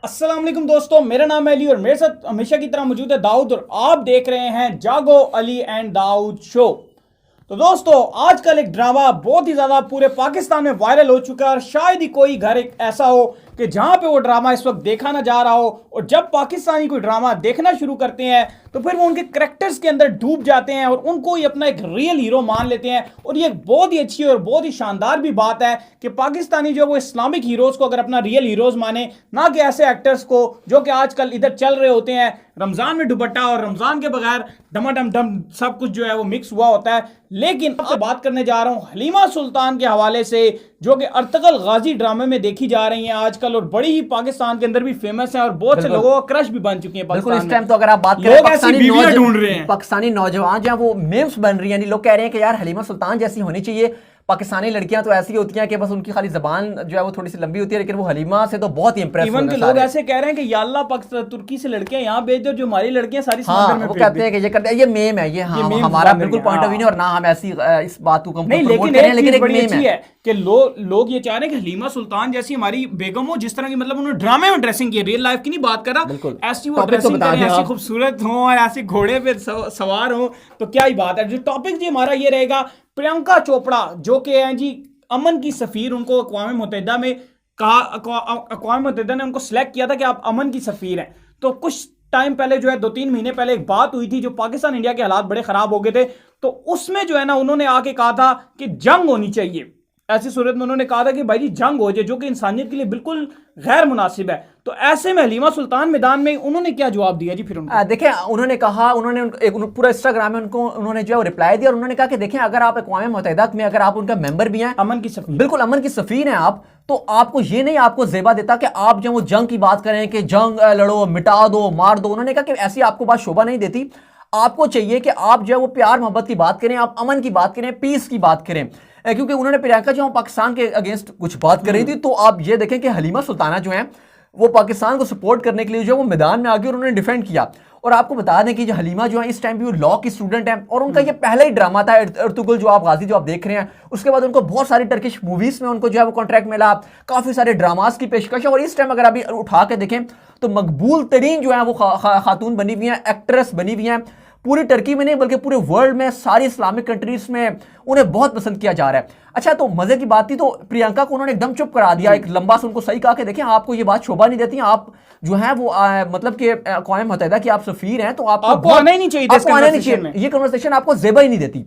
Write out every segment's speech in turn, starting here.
अस्सलाम वालेकुम दोस्तों, मेरा नाम है अली और मेरे साथ हमेशा की तरह मौजूद है दाऊद और आप देख रहे हैं जागो अली एंड दाऊद शो। तो दोस्तों, आजकल एक ड्रामा बहुत ही ज्यादा पूरे पाकिस्तान में वायरल हो चुका है और शायद ही कोई घर एक ऐसा हो कि जहां पे वो ड्रामा इस वक्त देखा ना जा रहा हो। और जब पाकिस्तानी कोई ड्रामा देखना शुरू करते हैं तो फिर वो उनके करेक्टर्स के अंदर डूब जाते हैं और उनको ही अपना एक रियल हीरो मान लेते हैं। और ये एक बहुत ही अच्छी और बहुत ही शानदार भी बात है कि पाकिस्तानी जो वो इस्लामिक हीरोज को अगर अपना रियल हीरोज माने, ना कि ऐसे एक्टर्स को जो कि आजकल इधर चल रहे होते हैं रमजान में दुपट्टा और रमजान के बगैर डमाडम डम सब कुछ जो है वो मिक्स हुआ होता है। लेकिन आपसे बात करने जा रहा हूं हलीमा सुल्तान के हवाले से, जो कि अर्तगल गाजी ड्रामे में देखी जा रही हैं आजकल और बड़ी ही पाकिस्तान के अंदर भी फेमस है और बहुत से लोगों का क्रश भी बन चुकी है। बिल्कुल, इस टाइम तो अगर आप बात करें पाकिस्तानी नौजवान जहां वो मेम्स बन रही हैं, लोग कह रहे हैं कि यार हलीमा सुल्तान जैसी होनी चाहिए। पाकिस्तानी लड़कियां तो ऐसी होती हैं कि बस उनकी खाली जबान जो है वो थोड़ी सी लंबी होती है, लेकिन वो हलीमा से तो बहुत ही इंप्रेस इवन के लोग ऐसे कह रहे हैं कि या अल्लाह तुर्की से लड़कियां यहाँ भेज दो, जो हमारी लड़कियां सारी समंदर में वो कहते हैं कि ये करते हैं, ये मेम है, ये हमारा बिल्कुल पॉइंट ऑफ व्यू नहीं और ना हम ऐसी इस बात को नहीं, लेकिन एक मेम है कि लोग ये चाह रहे हैं कि हलीमा सुल्तान जैसी हमारी बेगम हो, जिस तरह की मतलब उन्होंने ड्रामे में ड्रेसिंग की, रियल लाइफ की नहीं बात कर रहा, ऐसी वो ड्रेसिंग करें, ऐसी खूबसूरत हो और ऐसे घोड़े पे सवार हो, तो क्या ही बात है। जो टॉपिक जी हमारा ये रहेगा, प्रियंका चोपड़ा जो कि हैं जी अमन की सफीर, उनको अक़वाम मुत्तहिदा में कहा, अक़वाम मुत्तहिदा ने उनको सिलेक्ट किया था कि आप अमन की सफीर हैं। तो कुछ टाइम पहले जो है 2-3 महीने पहले एक बात हुई थी, जो पाकिस्तान इंडिया के हालात बड़े खराब हो गए थे, तो उसमें जो है ना उन्होंने आके कहा था कि जंग होनी चाहिए। ऐसी सूरत में उन्होंने कहा था कि भाई जी जंग हो जाए, जो कि इंसानियत के लिए बिल्कुल गैर मुनासिब है। तो ऐसे में हलीमा सुल्तान मैदान में उन्होंने क्या जवाब दिया जी? फिर देखिए, उन्होंने कहा, उन्होंने एक पूरा इंस्टाग्राम में उन्होंने जो है रिप्लाई दिया और उन्होंने कहा कि देखिए, अगर आप अक़वाम मुत्तहिदा में अगर आप उनका मेंबर भी हैं, अमन की सफीर, बिल्कुल अमन की सफीर हैं आप, तो आपको ये नहीं आपको ज़ेबा देता कि आप जो वो जंग की बात करें कि जंग लड़ो, मिटा दो, मार दो। उन्होंने कहा कि ऐसी आपको बात शोभा नहीं देती। आपको चाहिए कि आप जो है वो प्यार मोहब्बत की बात करें, आप अमन की बात करें, पीस की बात करें। क्योंकि उन्होंने प्रियंका जो पाकिस्तान के अगेंस्ट कुछ बात कर रही थी, तो आप ये देखें कि हलीमा सुल्ताना जो है वो पाकिस्तान को सपोर्ट करने के लिए जो है वो मैदान में आगे उन्होंने डिफेंड किया। और आपको बता दें कि जो हलीमा जो है इस टाइम भी वो लॉ की स्टूडेंट है और उनका ये पहला ही ड्रामा था अर्तुगरुल जो आप गाजी जो आप देख रहे हैं। उसके बाद उनको बहुत सारी टर्किश मूवीज में उनको जो है वो कॉन्ट्रैक्ट मिला, काफी सारे ड्रामास की पेशकश है। और इस टाइम अगर अभी उठा के देखें तो मकबूल तरीन जो है वो खातून बनी हुई है, एक्ट्रेस बनी हुई है, पूरी टर्की में नहीं बल्कि पूरे वर्ल्ड में, सारी इस्लामिक कंट्रीज में उन्हें बहुत पसंद किया जा रहा है। अच्छा, तो मजे की बात थी, तो प्रियंका को उन्होंने एकदम चुप करा दिया, एक लंबा से उनको सही कहा कि देखिए, आपको ये बात शोभा नहीं देती, आप जो है वो मतलब कि अक़वाम मुत्तहिदा की आप सफीर हैं, तो आपको आना ही नहीं चाहिए, ये कन्वर्सेशन आपको ज़ेबा ही नहीं देती।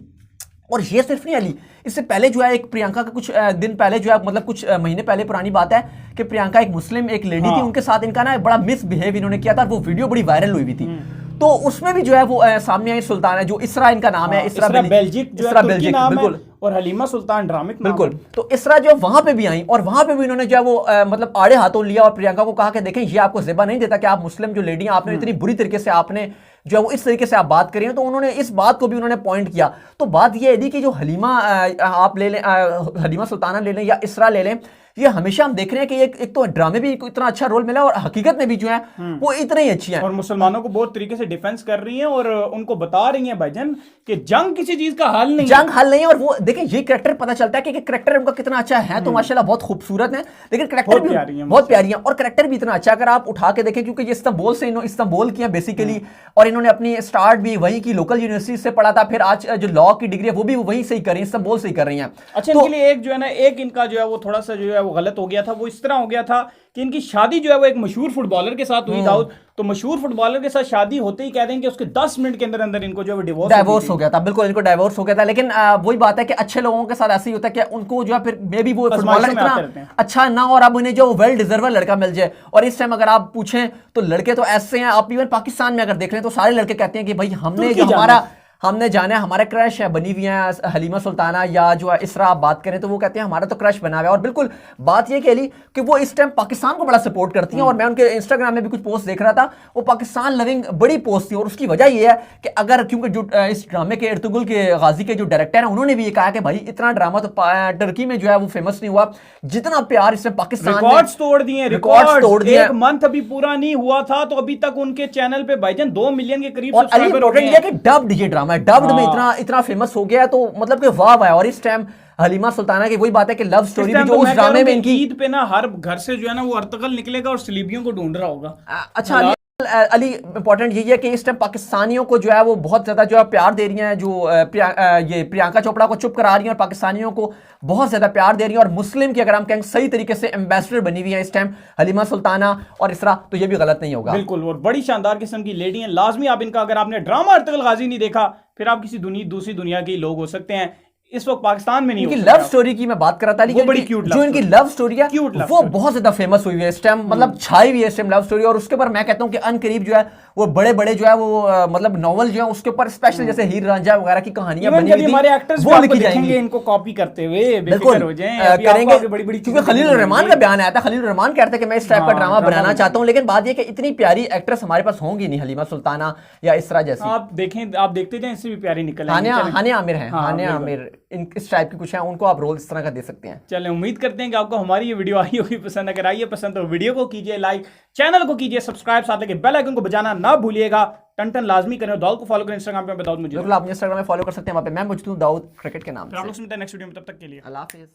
और ये सिर्फ नहीं अली, इससे पहले जो है एक प्रियंका का कुछ दिन पहले जो है मतलब कुछ महीने पहले पुरानी बात है कि प्रियंका एक मुस्लिम एक लेडी थी, उनके साथ इनका ना बड़ा मिसबिहेव इन्होंने किया था, वो वीडियो बड़ी वायरल हुई थी। तो उसमें भी जो है वो सामने आई सुल्तान है, जो इसरा इनका नाम है, इसरा बेल्जिक बिल्कुल, और हलीमा सुल्तान ड्रामिक बिल्कुल। तो इसरा जो वहां पे भी आई और वहां पे भी इन्होंने जो है वो मतलब आड़े हाथों लिया और प्रियंका को कहा कि देखें, ये आपको ज़ेबा नहीं देता कि आप मुस्लिम जो लेडी आपने इतनी बुरी तरीके से आपने जो है वो इस तरीके से आप बात करें। तो उन्होंने इस बात को भी उन्होंने पॉइंट किया। तो बात ये है कि जो हलीमा आप ले लें, हलीमा सुल्ताना ले लें या इसरा ले लें, ये हमेशा हम देख रहे हैं कि एक तो ड्रामे भी इतना अच्छा रोल मिला और हकीकत में भी जो है वो इतने ही अच्छी हैं और मुसलमानों को बहुत तरीके से डिफेंस कर रही हैं और उनको बता रही हैं भाईजान कि जंग किसी चीज का हल नहीं, जंग हल नहीं है। और वो देखें, ये कैरेक्टर पता चलता है कि कैरेक्टर उनका कितना अच्छा है, तो माशाल्लाह बहुत खूबसूरत है, लेकिन कैरेक्टर भी बहुत प्यारी है और कैरेक्टर भी इतना अच्छा। अगर आप उठा के देखें, क्योंकि ये इस्तांबुल की है बेसिकली, और इन्होंने अपनी स्टार्ट भी वहीं की लोकल यूनिवर्सिटी से पढ़ा था, फिर आज जो लॉ की डिग्री है वो भी वहीं से ही कर रही है, इस्तांबुल से ही कर रही है। अच्छा, इनके लिए एक जो है ना, एक इनका जो है वो थोड़ा सा जो है वो गलत हो गया था। वो इस तरह हो गया था कि इनकी शादी जो है वो एक मशहूर फुटबॉलर के साथ हुई दाऊद। तो मशहूर फुटबॉलर के साथ शादी होते ही कह देंगे उसके 10 मिनट के अंदर अंदर इनको जो है डिवोर्स हो गया था। बिल्कुल, इनको डिवोर्स हो गया था। लेकिन वही बात है कि अच्छे लोगों के साथ ऐसे ही होता है कि उनको जो है फिर मे बी वो फुटबॉलर इतना अच्छा ना और अब उन्हें जो वेल डिजर्व लड़का मिल जाए। और इस टाइम अगर आप पूछें तो लड़के तो ऐसे हैं, आप इवन पाकिस्तान में अगर देख लें तो सारे लड़के कहते हैं कि भाई हमने जाना है, हमारा क्रश है बनी हुई है हलीमा सुल्ताना या जो है इसरा आप बात करें तो वो कहते हैं हमारा तो क्रश बना हुआ है। और बिल्कुल बात ये कह ली कि वो इस टाइम पाकिस्तान को बड़ा सपोर्ट करती हैं। और मैं उनके इंस्टाग्राम में भी कुछ पोस्ट देख रहा था, वो पाकिस्तान लविंग बड़ी पोस्ट थी। और उसकी वजह ये है कि अगर क्योंकि जो इस ड्रामे के अर्तुगरुल के गाजी के जो डायरेक्टर हैं उन्होंने भी ये कहा कि भाई इतना ड्रामा तो टर्की में जो है वो फेमस नहीं हुआ जितना प्यार इसमें पाकिस्तान रिकॉर्ड्स तोड़ दिए, रिकॉर्ड्स तोड़ दिए। एक मंथ अभी पूरा नहीं हुआ था तो अभी तक उनके चैनल पे भाईजान 2 मिलियन के करीब सब्सक्राइबर हो गए हैं। डब्ड ये ड्रामा है, डब्ड में इतना फेमस हो गया, तो मतलब कि वाह वाह। और इस टाइम हलीमा सुल्ताना की वही बात है कि लव स्टोरी इस भी टाइम जो तो उस मैं कह रहा ड्रामे हूं में कि इनकी ईद पे ना हर घर से जो है ना वो अर्तगल निकलेगा और सलीबियों को ढूंढ रहा होगा। अच्छा अली इंपॉर्टेंट यही है कि इस टाइम पाकिस्तानियों को जो है वो बहुत ज्यादा जो है प्यार दे रही हैं, जो ये प्रियंका चोपड़ा को चुप करा रही हैं और पाकिस्तानियों को बहुत ज्यादा प्यार दे रही हैं, और मुस्लिम की अगर हम कहें सही तरीके से एम्बेसडर बनी हुई है इस टाइम हलीमा सुल्ताना और इसरा, तो ये भी गलत नहीं होगा। बिल्कुल, और बड़ी शानदार किस्म की लेडी हैं। लाजमी आप इनका, अगर आपने ड्रामा अर्तगल गाजी नहीं देखा, फिर आप किसी दूसरी दुनिया के लोग हो सकते हैं। इस वक्त पाकिस्तान में नहीं इनकी हो सकते लव स्टोरी की मैं बात कर रहा था, वो बड़ी क्यूट जो इनकी लव स्टोरी है क्यूट लव वो स्टोरी। बहुत ज्यादा फेमस हुई है इस टाइम, मतलब छाई हुई है इस टाइम लव स्टोरी। और उसके ऊपर मैं कहता हूं कि अनकरीब जो है वो बड़े बड़े जो है वो मतलब नॉवल जो है उसके ऊपर स्पेशल जैसे हीर रांझा वगैरह की कहानियां बनी हुई थी, हमारे एक्टर्स वो लिखी जाएंगी। इनको कॉपी करते हुए बिल्कुल हो जाएं, करेंगे, बड़ी क्योंकि खलील रहमान का बयान आया था, खलील रहमान कहते हैं कि मैं इस टाइप का ड्रामा बनाना चाहता हूं, लेकिन बात यह कि इतनी प्यारी एक्ट्रेस हमारे पास होंगी नहीं हलीमा सुल्ताना या इसरा जैसी। आप देखें, आप देखते जाएं, इससे भी प्यारी निकल हानिया आमिर है, हानिया आमिर इस टाइप की कुछ है, उनको आप रोल इस तरह का दे सकते हैं। चलें, उम्मीद करते हैं कि आपको हमारी ये वीडियो आई होगी पसंद। अगर आई है पसंद तो वीडियो को कीजिए लाइक, चैनल को कीजिए सब्सक्राइब, साथ लेके बेल आइकन को बजाना ना भूलिएगा। टन लाजमी करें, दाऊद को फॉलो करें इंस्टाग्राम पे, दाऊद मुझे बिल्कुल आप इंस्टाग्राम में फॉलो कर सकते हैं, वहां पे मैं मौजूद हूं दाऊद क्रिकेट के नाम से। आप लोग सुनते हैं नेक्स्ट वीडियो में, तब तक के लिए अल्लाह हाफिज़।